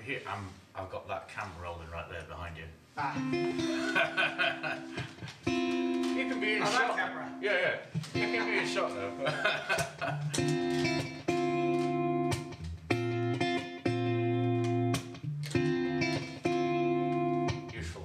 here. I've got that camera rolling right there behind you. Ah. You can be in shot. Camera. Yeah. You can be in shot though. Useful.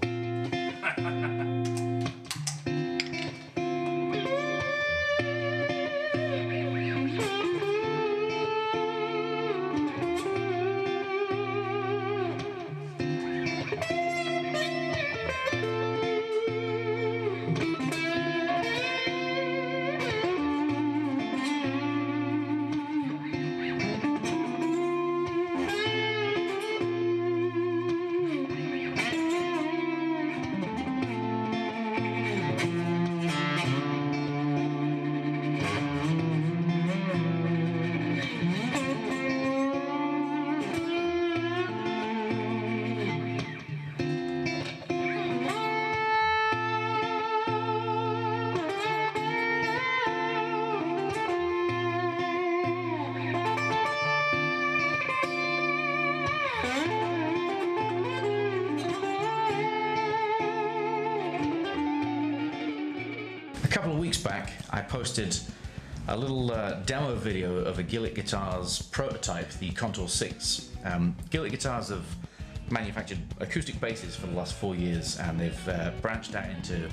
A couple of weeks back, I posted a little demo video of a Gillick guitar's prototype, the Contour 6. Gillick guitars have manufactured acoustic basses for the last 4 years, and they've branched out into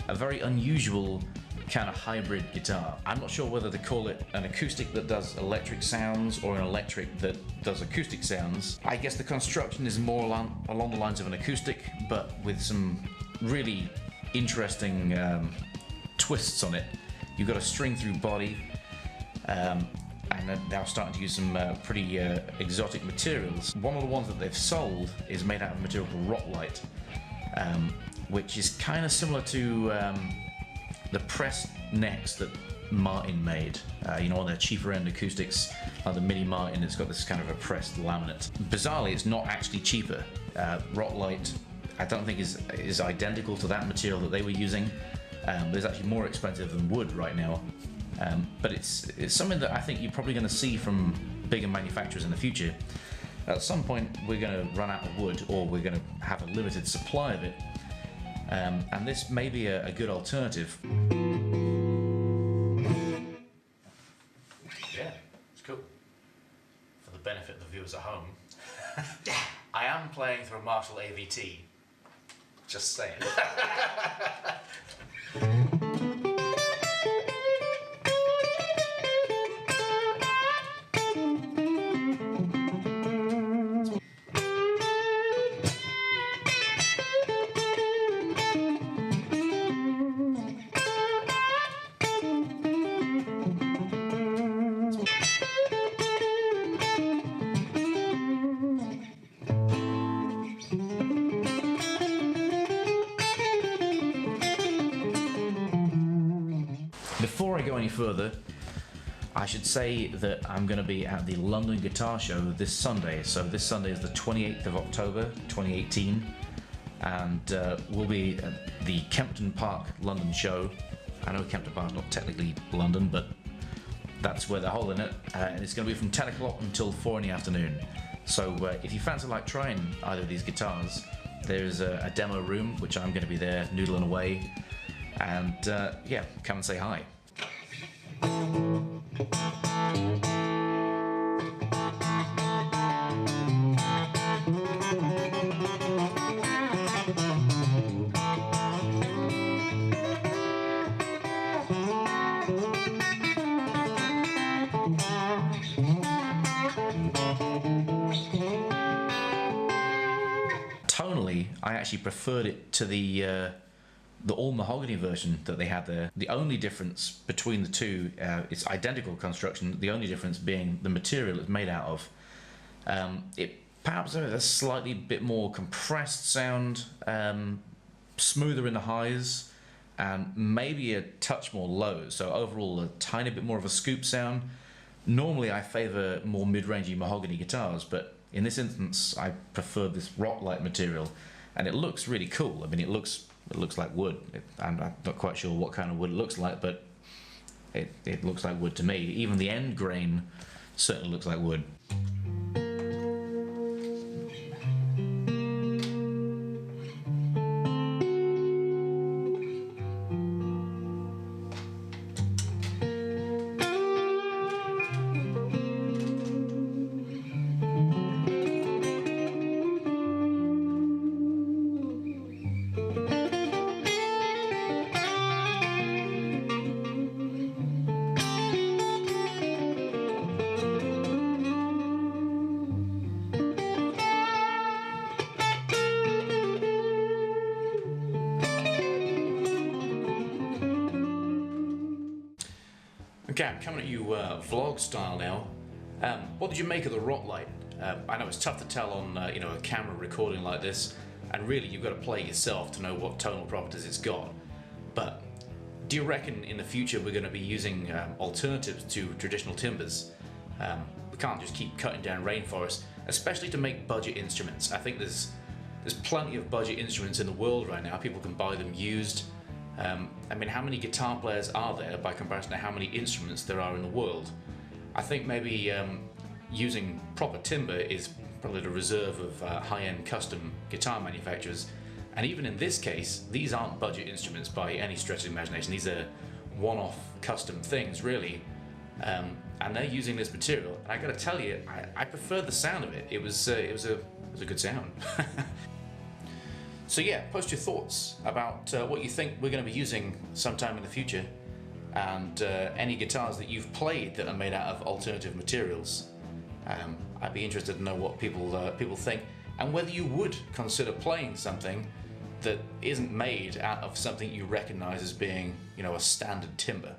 a very unusual kind of hybrid guitar. I'm not sure whether to call it an acoustic that does electric sounds or an electric that does acoustic sounds. I guess the construction is more along the lines of an acoustic, but with some really interesting twists on it. You've got a string through body, and they're now starting to use some pretty exotic materials. One of the ones that they've sold is made out of a material called Rocklite, which is kind of similar to the pressed necks that Martin made. You know, on their cheaper end acoustics, like the Mini Martin, it's got this kind of a pressed laminate. Bizarrely, it's not actually cheaper. Rocklite, I don't think is identical to that material that they were using. It's actually more expensive than wood right now, but it's something that I think you're probably going to see from bigger manufacturers in the future. At some point we're going to run out of wood, or we're going to have a limited supply of it, and this may be a good alternative. Yeah, it's cool. For the benefit of the viewers at home, I am playing through a Marshall AVT. Just saying. Before I go any further, I should say that I'm going to be at the London Guitar Show this Sunday. So this Sunday is the 28th of October 2018, and we'll be at the Kempton Park London show. I know Kempton Park's not technically London, but that's where they're holding it, and it's going to be from 10 o'clock until 4 in the afternoon. So if you fancy like trying either of these guitars, there's a demo room which I'm going to be there noodling away, and yeah, come and say hi. Tonally, I actually preferred it to the all mahogany version that they had there. The only difference between the two, it's identical construction, the only difference being the material it's made out of. It perhaps has a slightly bit more compressed sound, smoother in the highs, and maybe a touch more lows. So overall, a tiny bit more of a scoop sound. Normally I favour more mid-rangey mahogany guitars, but in this instance I prefer this Rocklite material, and it looks really cool. I mean, it looks like wood. I'm not quite sure what kind of wood it looks like, but it looks like wood to me. Even the end grain certainly looks like wood. Okay, I'm coming at you vlog style now. What did you make of the Rocklite? I know it's tough to tell on a camera recording like this, and really you've got to play it yourself to know what tonal properties it's got. But do you reckon in the future we're going to be using alternatives to traditional timbers? We can't just keep cutting down rainforests, especially to make budget instruments. I think there's plenty of budget instruments in the world right now. People can buy them used. I mean, how many guitar players are there by comparison to how many instruments there are in the world? I think maybe using proper timber is probably the reserve of high-end custom guitar manufacturers. And even in this case, these aren't budget instruments by any stretch of the imagination. These are one-off custom things, really. And they're using this material. And I gotta tell you, I prefer the sound of it. It was a good sound. So yeah, post your thoughts about what you think we're going to be using sometime in the future, and any guitars that you've played that are made out of alternative materials. I'd be interested to know what people think, and whether you would consider playing something that isn't made out of something you recognise as being, a standard timber.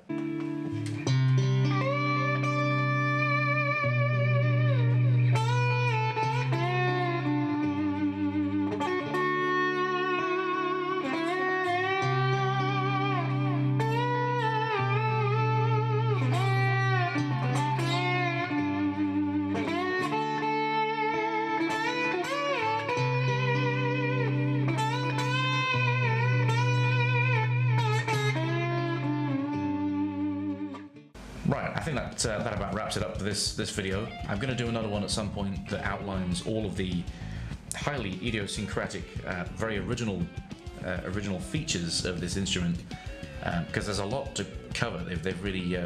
Right, I think that about wraps it up for this video. I'm going to do another one at some point that outlines all of the highly idiosyncratic, very original features of this instrument, because there's a lot to cover. They've really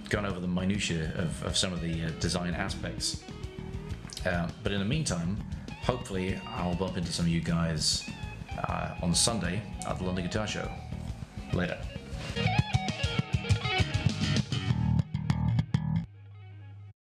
gone over the minutiae of some of the design aspects. But in the meantime, hopefully I'll bump into some of you guys on Sunday at the London Guitar Show. Later.